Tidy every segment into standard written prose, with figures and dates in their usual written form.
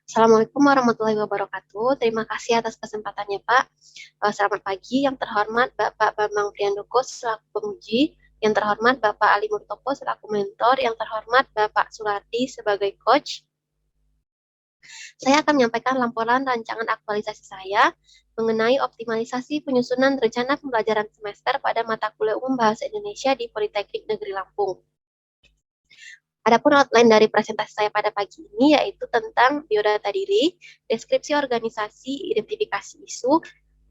Assalamualaikum warahmatullahi wabarakatuh. Terima kasih atas kesempatannya, Pak. Selamat pagi, yang terhormat Bapak Bambang Priandoko selaku penguji, yang terhormat Bapak Ali Murtoko selaku mentor, yang terhormat Bapak Sulardi sebagai coach. Saya akan menyampaikan laporan rancangan aktualisasi saya mengenai optimalisasi penyusunan rencana pembelajaran semester pada mata kuliah umum Bahasa Indonesia di Politeknik Negeri Lampung. Adapun outline dari presentasi saya pada pagi ini yaitu tentang biodata diri, deskripsi organisasi, identifikasi isu,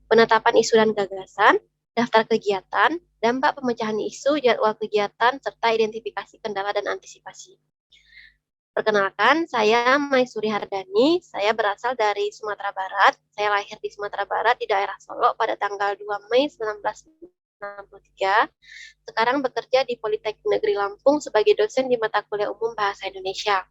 penetapan isu dan gagasan, daftar kegiatan, dampak pemecahan isu, jadwal kegiatan, serta identifikasi kendala dan antisipasi. Perkenalkan, saya Maisuri Hardani, saya berasal dari Sumatera Barat. Saya lahir di Sumatera Barat di daerah Solo pada tanggal 2 Mei 1963. Sekarang bekerja di Politeknik Negeri Lampung sebagai dosen di mata kuliah umum Bahasa Indonesia.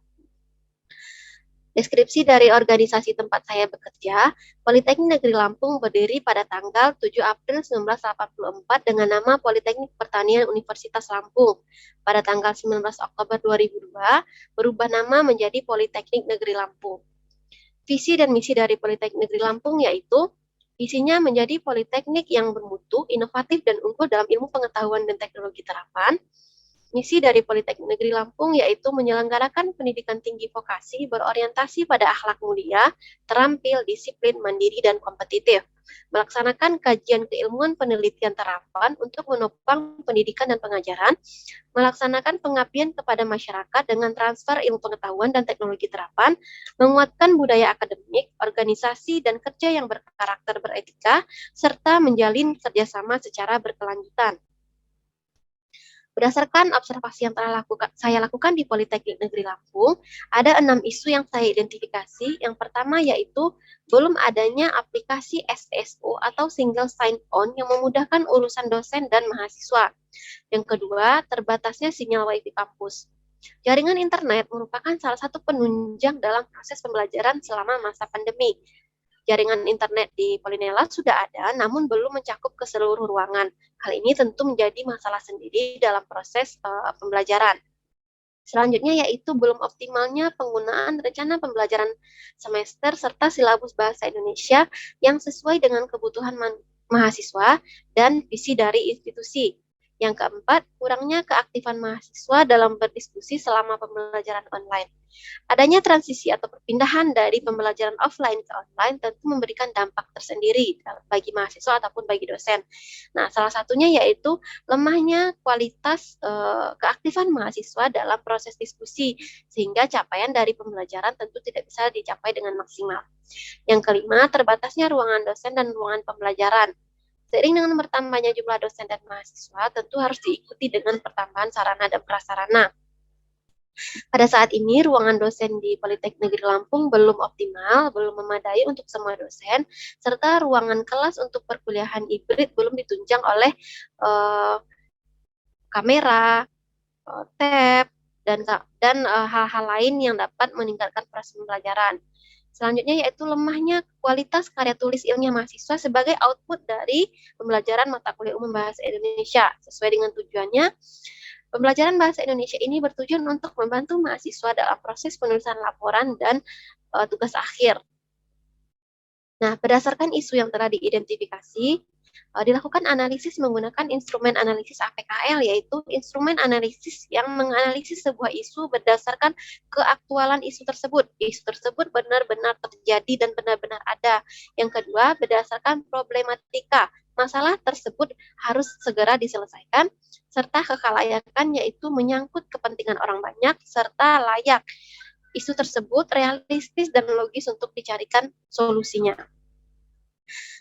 Deskripsi dari organisasi tempat saya bekerja, Politeknik Negeri Lampung berdiri pada tanggal 7 April 1984 dengan nama Politeknik Pertanian Universitas Lampung. Pada tanggal 19 Oktober 2002, berubah nama menjadi Politeknik Negeri Lampung. Visi dan misi dari Politeknik Negeri Lampung yaitu visinya menjadi politeknik yang bermutu, inovatif, dan unggul dalam ilmu pengetahuan dan teknologi terapan. Misi dari Politeknik Negeri Lampung yaitu menyelenggarakan pendidikan tinggi vokasi berorientasi pada akhlak mulia, terampil, disiplin, mandiri, dan kompetitif. Melaksanakan kajian keilmuan penelitian terapan untuk menopang pendidikan dan pengajaran, melaksanakan pengabdian kepada masyarakat dengan transfer ilmu pengetahuan dan teknologi terapan, menguatkan budaya akademik, organisasi, dan kerja yang berkarakter beretika, serta menjalin kerjasama secara berkelanjutan. Berdasarkan observasi yang telah saya lakukan di Politeknik Negeri Lampung, ada 6 isu yang saya identifikasi. Yang pertama yaitu belum adanya aplikasi SSO atau Single Sign-On yang memudahkan urusan dosen dan mahasiswa. Yang kedua, terbatasnya sinyal WiFi kampus. Jaringan internet merupakan salah satu penunjang dalam proses pembelajaran selama masa pandemi. Jaringan internet di Polinela sudah ada, namun belum mencakup ke seluruh ruangan. Hal ini tentu menjadi masalah sendiri dalam proses pembelajaran. Selanjutnya yaitu belum optimalnya penggunaan rencana pembelajaran semester serta silabus bahasa Indonesia yang sesuai dengan kebutuhan mahasiswa dan visi dari institusi. Yang keempat, kurangnya keaktifan mahasiswa dalam berdiskusi selama pembelajaran online. Adanya transisi atau perpindahan dari pembelajaran offline ke online tentu memberikan dampak tersendiri bagi mahasiswa ataupun bagi dosen. Nah, salah satunya yaitu lemahnya kualitas keaktifan mahasiswa dalam proses diskusi, sehingga capaian dari pembelajaran tentu tidak bisa dicapai dengan maksimal. Yang kelima, terbatasnya ruangan dosen dan ruangan pembelajaran. Seiring dengan bertambahnya jumlah dosen dan mahasiswa, tentu harus diikuti dengan pertambahan sarana dan prasarana. Pada saat ini, ruangan dosen di Politeknik Negeri Lampung belum optimal, belum memadai untuk semua dosen, serta ruangan kelas untuk perkuliahan hibrid belum ditunjang oleh kamera, tab, dan hal-hal lain yang dapat meningkatkan proses pembelajaran. Selanjutnya yaitu lemahnya kualitas karya tulis ilmiah mahasiswa sebagai output dari pembelajaran mata kuliah umum Bahasa Indonesia. Sesuai dengan tujuannya, pembelajaran Bahasa Indonesia ini bertujuan untuk membantu mahasiswa dalam proses penulisan laporan dan tugas akhir. Nah, berdasarkan isu yang telah diidentifikasi, dilakukan analisis menggunakan instrumen analisis APKL, yaitu instrumen analisis yang menganalisis sebuah isu berdasarkan keaktualan isu tersebut. Isu tersebut benar-benar terjadi dan benar-benar ada. Yang kedua, berdasarkan problematika. Masalah tersebut harus segera diselesaikan, serta kekalayakan, yaitu menyangkut kepentingan orang banyak, serta layak. Isu tersebut realistis dan logis untuk dicarikan solusinya.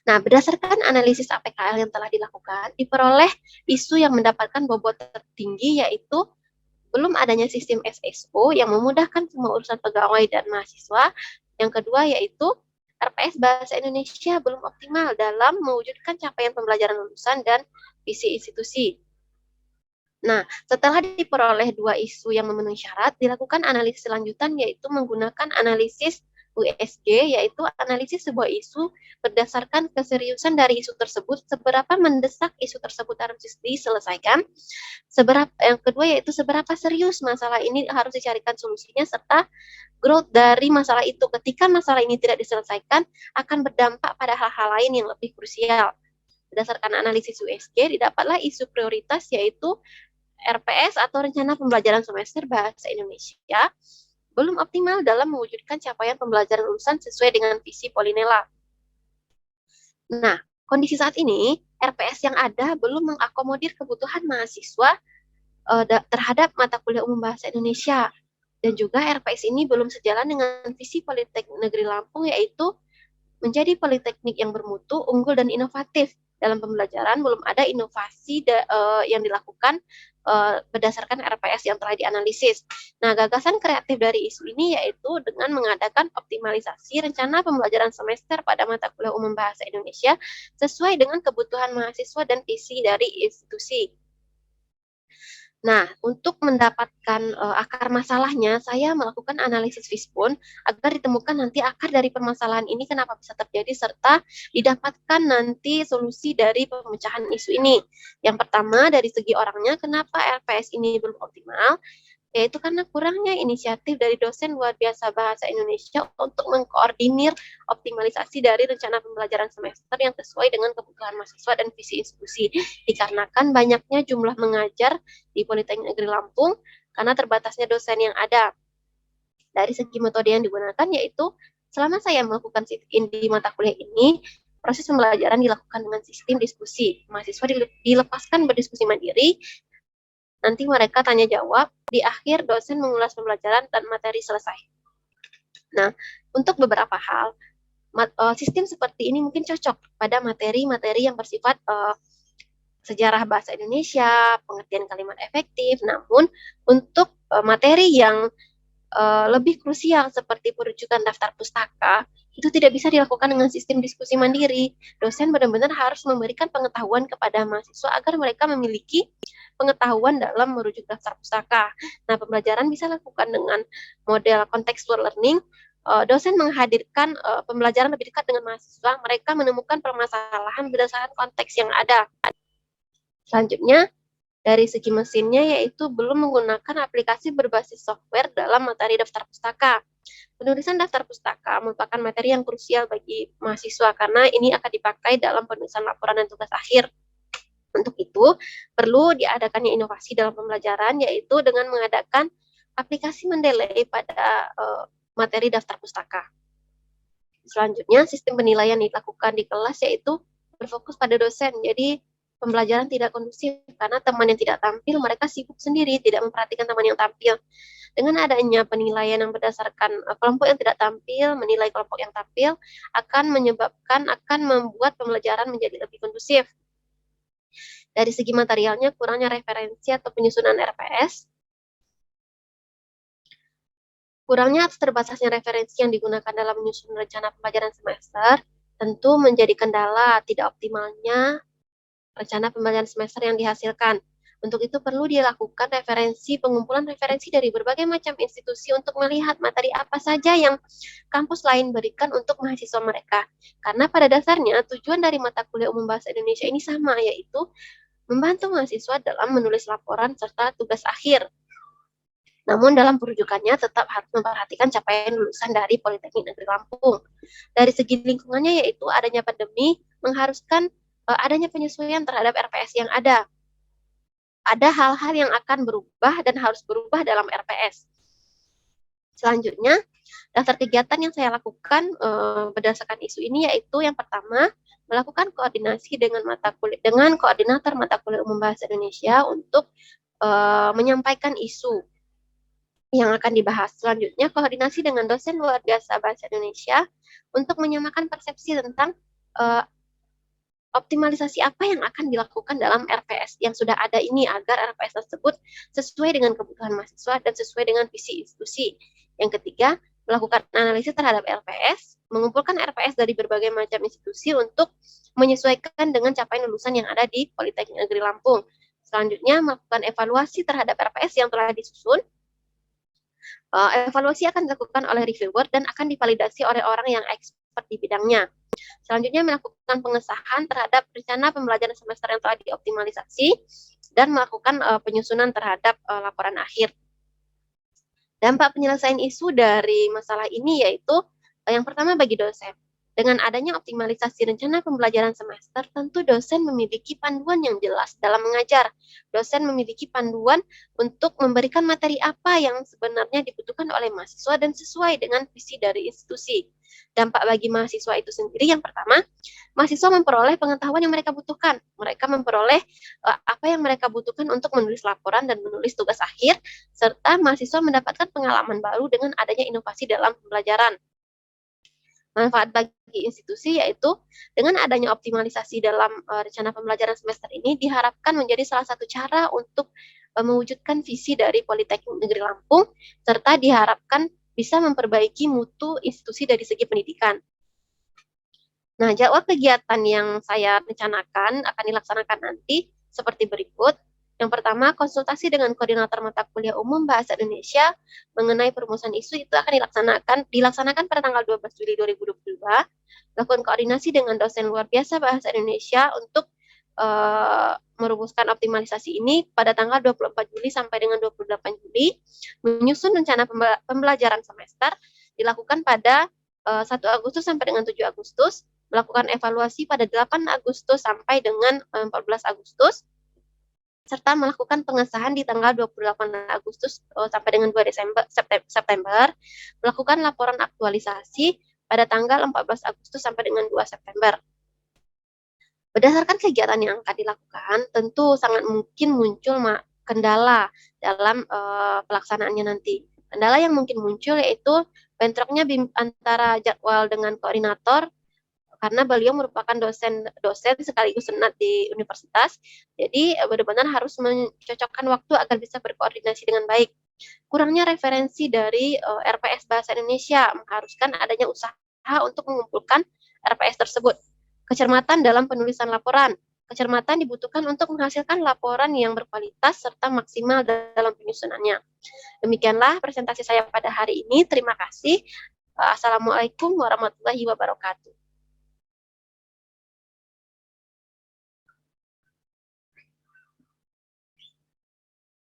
Nah, berdasarkan analisis APKL yang telah dilakukan, diperoleh isu yang mendapatkan bobot tertinggi yaitu belum adanya sistem SSO yang memudahkan semua urusan pegawai dan mahasiswa. Yang kedua yaitu RPS Bahasa Indonesia belum optimal dalam mewujudkan capaian pembelajaran lulusan dan visi institusi. Nah, setelah diperoleh dua isu yang memenuhi syarat, dilakukan analisis lanjutan yaitu menggunakan analisis USG, yaitu analisis sebuah isu berdasarkan keseriusan dari isu tersebut, seberapa mendesak isu tersebut harus diselesaikan. Yang kedua yaitu seberapa serius masalah ini harus dicarikan solusinya, serta growth dari masalah itu. Ketika masalah ini tidak diselesaikan, akan berdampak pada hal-hal lain yang lebih krusial. Berdasarkan analisis USG, didapatlah isu prioritas, yaitu RPS atau Rencana Pembelajaran Semester Bahasa Indonesia belum optimal dalam mewujudkan capaian pembelajaran lulusan sesuai dengan visi Polinela. Nah, kondisi saat ini, RPS yang ada belum mengakomodir kebutuhan mahasiswa terhadap mata kuliah umum Bahasa Indonesia. Dan juga RPS ini belum sejalan dengan visi Politeknik Negeri Lampung, yaitu menjadi politeknik yang bermutu, unggul, dan inovatif. Dalam pembelajaran belum ada inovasi yang dilakukan berdasarkan RPS yang telah dianalisis. Nah, gagasan kreatif dari isu ini yaitu dengan mengadakan optimalisasi rencana pembelajaran semester pada mata kuliah umum Bahasa Indonesia sesuai dengan kebutuhan mahasiswa dan visi dari institusi. Nah, untuk mendapatkan akar masalahnya, saya melakukan analisis Fishbone agar ditemukan nanti akar dari permasalahan ini kenapa bisa terjadi, serta didapatkan nanti solusi dari pemecahan isu ini. Yang pertama, dari segi orangnya, kenapa LPS ini belum optimal? Yaitu karena kurangnya inisiatif dari dosen luar biasa Bahasa Indonesia untuk mengkoordinir optimalisasi dari rencana pembelajaran semester yang sesuai dengan kebutuhan mahasiswa dan visi institusi. Dikarenakan banyaknya jumlah mengajar di Politeknik Negeri Lampung karena terbatasnya dosen yang ada. Dari segi metode yang digunakan yaitu selama saya melakukan sit-in di mata kuliah ini, proses pembelajaran dilakukan dengan sistem diskusi. Mahasiswa dilepaskan berdiskusi mandiri, nanti mereka tanya jawab, di akhir dosen mengulas pembelajaran dan materi selesai. Nah, untuk beberapa hal, sistem seperti ini mungkin cocok pada materi-materi yang bersifat sejarah bahasa Indonesia, pengertian kalimat efektif, namun untuk materi yang lebih krusial seperti perujukan daftar pustaka, itu tidak bisa dilakukan dengan sistem diskusi mandiri. Dosen benar-benar harus memberikan pengetahuan kepada mahasiswa agar mereka memiliki pengetahuan dalam merujuk daftar pustaka. Nah, pembelajaran bisa dilakukan dengan model contextual learning. Dosen menghadirkan pembelajaran lebih dekat dengan mahasiswa. Mereka menemukan permasalahan berdasarkan konteks yang ada. Selanjutnya, dari segi mesinnya yaitu belum menggunakan aplikasi berbasis software dalam materi daftar pustaka. Penulisan daftar pustaka merupakan materi yang krusial bagi mahasiswa karena ini akan dipakai dalam penulisan laporan dan tugas akhir. Untuk itu, perlu diadakannya inovasi dalam pembelajaran yaitu dengan mengadakan aplikasi mendelay pada materi daftar pustaka. Selanjutnya, sistem penilaian dilakukan di kelas yaitu berfokus pada dosen. Jadi, pembelajaran tidak kondusif karena teman yang tidak tampil mereka sibuk sendiri, tidak memperhatikan teman yang tampil. Dengan adanya penilaian yang berdasarkan kelompok yang tidak tampil menilai kelompok yang tampil akan membuat pembelajaran menjadi lebih kondusif. Dari segi materialnya, kurangnya referensi atau penyusunan RPS, kurangnya atau terbatasnya referensi yang digunakan dalam menyusun rencana pembelajaran semester tentu menjadi kendala tidak optimalnya rencana pembelajaran semester yang dihasilkan. Untuk itu perlu dilakukan pengumpulan referensi dari berbagai macam institusi untuk melihat materi apa saja yang kampus lain berikan untuk mahasiswa mereka. Karena pada dasarnya tujuan dari mata kuliah umum Bahasa Indonesia ini sama, yaitu membantu mahasiswa dalam menulis laporan serta tugas akhir. Namun dalam perujukannya tetap harus memperhatikan capaian lulusan dari Politeknik Negeri Lampung. Dari segi lingkungannya yaitu adanya pandemi mengharuskan adanya penyesuaian terhadap RPS yang ada. Ada hal-hal yang akan berubah dan harus berubah dalam RPS. Selanjutnya, daftar kegiatan yang saya lakukan berdasarkan isu ini yaitu yang pertama, melakukan koordinasi dengan koordinator mata kuliah umum Bahasa Indonesia untuk menyampaikan isu yang akan dibahas. Selanjutnya, koordinasi dengan dosen luar biasa Bahasa Indonesia untuk menyamakan persepsi tentang optimalisasi apa yang akan dilakukan dalam RPS yang sudah ada ini agar RPS tersebut sesuai dengan kebutuhan mahasiswa dan sesuai dengan visi institusi. Yang ketiga, melakukan analisis terhadap RPS, mengumpulkan RPS dari berbagai macam institusi untuk menyesuaikan dengan capaian lulusan yang ada di Politeknik Negeri Lampung. Selanjutnya, melakukan evaluasi terhadap RPS yang telah disusun. Evaluasi akan dilakukan oleh reviewer dan akan divalidasi oleh orang yang expert di bidangnya. Selanjutnya melakukan pengesahan terhadap rencana pembelajaran semester yang telah dioptimalisasi dan melakukan penyusunan terhadap laporan akhir. Dampak penyelesaian isu dari masalah ini yaitu yang pertama bagi dosen. Dengan adanya optimalisasi rencana pembelajaran semester, tentu dosen memiliki panduan yang jelas dalam mengajar. Dosen memiliki panduan untuk memberikan materi apa yang sebenarnya dibutuhkan oleh mahasiswa dan sesuai dengan visi dari institusi. Dampak bagi mahasiswa itu sendiri yang pertama, mahasiswa memperoleh pengetahuan yang mereka butuhkan. Mereka memperoleh apa yang mereka butuhkan untuk menulis laporan dan menulis tugas akhir, serta mahasiswa mendapatkan pengalaman baru dengan adanya inovasi dalam pembelajaran. Manfaat bagi institusi yaitu dengan adanya optimalisasi dalam rencana pembelajaran semester ini diharapkan menjadi salah satu cara untuk mewujudkan visi dari Politeknik Negeri Lampung, serta diharapkan bisa memperbaiki mutu institusi dari segi pendidikan. Nah, jadwal kegiatan yang saya rencanakan akan dilaksanakan nanti seperti berikut. Yang pertama, konsultasi dengan koordinator mata kuliah umum Bahasa Indonesia mengenai perumusan isu itu akan dilaksanakan pada tanggal 12 Juli 2022. Lakukan koordinasi dengan dosen luar biasa Bahasa Indonesia untuk merumuskan optimalisasi ini pada tanggal 24 Juli sampai dengan 28 Juli. Menyusun rencana pembelajaran semester dilakukan pada 1 Agustus sampai dengan 7 Agustus, melakukan evaluasi pada 8 Agustus sampai dengan 14 Agustus, serta melakukan pengesahan di tanggal 28 Agustus sampai dengan 2 September, melakukan laporan aktualisasi pada tanggal 14 Agustus sampai dengan 2 September. Berdasarkan kegiatan yang akan dilakukan, tentu sangat mungkin muncul kendala dalam pelaksanaannya nanti. Kendala yang mungkin muncul yaitu bentroknya antara jadwal dengan koordinator, karena beliau merupakan dosen sekaligus senat di universitas, jadi benar-benar harus mencocokkan waktu agar bisa berkoordinasi dengan baik. Kurangnya referensi dari RPS Bahasa Indonesia mengharuskan adanya usaha untuk mengumpulkan RPS tersebut. Kecermatan dalam penulisan laporan. Kecermatan dibutuhkan untuk menghasilkan laporan yang berkualitas serta maksimal dalam penyusunannya. Demikianlah presentasi saya pada hari ini. Terima kasih. Assalamualaikum warahmatullahi wabarakatuh.